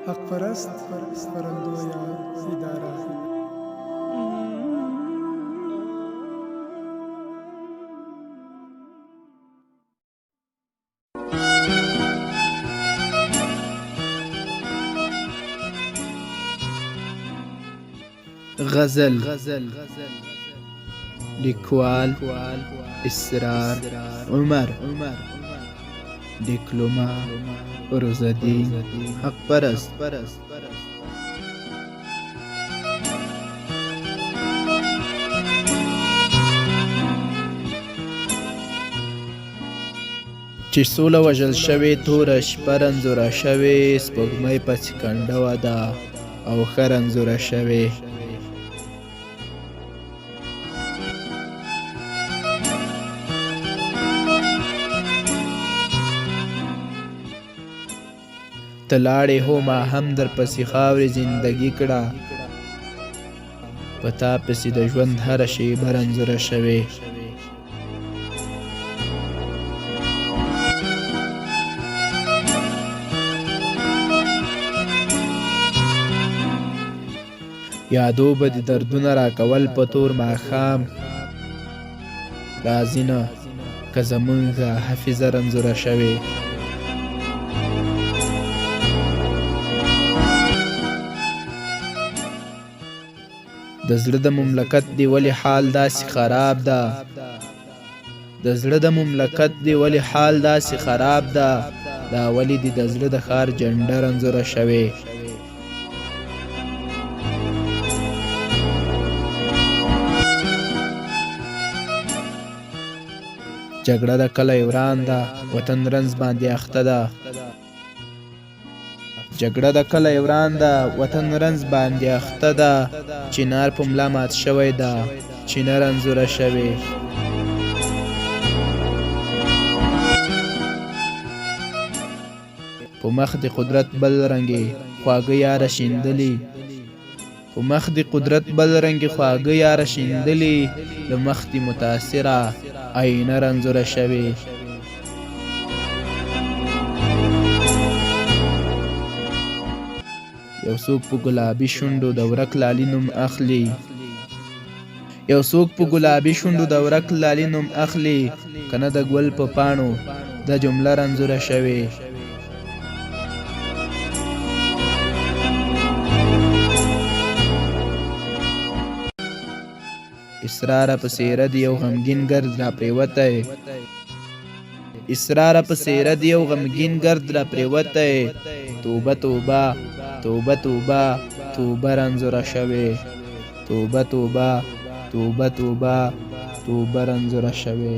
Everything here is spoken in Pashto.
حق پرست خپرندویه اداره. غزل لیکوال اسرار عمر ډيکلومه روزالدين حق پرست. چې سوله وژل شوې توره شپه رنځوره شوې سپوږمۍ پسې کنډه وده او ښه رنځوره شوې. ته لاړې هو ما هم در پسې خاورې زندګي کړه په تا پسې د ژوند هره شېبه رنځوره شوې. یادو به د دردونه راکول په تور ماښام راځي نه که زمونږ حافظه رنځوره شوې. د زړه د مملکت دی ولی حال داسې خراب ده، د زړه د مملکت دی ولی حال داسې خراب ده، دا ولی دی د زړه د ښار جنډه رنځوره شوې. جګړه د کلی وران ده وطن رنځ باندې اخته ده، جګړه د کلی وران ده وطن رنځ باندې اخته ده، چنار په ملا مات شوی ده چینه رنځوره شوې. په مخ د قدرت بل رنګې خواږه یاره شیندلي، په مخ د قدرت بل رنګې خواږه یاره شیندلي، د مخ د متاثره آینه رنځوره شوې. یو څوک په ګلابي شونډو د ورک لالي نوم اخلي، یو څوک په ګلابي شونډو د ورک لالي نوم اخلي، کنه د ګل په پاڼو د جمله رنځوره شوې. اسرار په سیره دی یو غمګین ګرد را پریوتی، اسرار په سیره دی یو غمګین ګرد را پریوتی، توبه توبه توبه توبه توبه رنځوره شوې، توبه توبه توبه توبه توبه رنځوره شوې.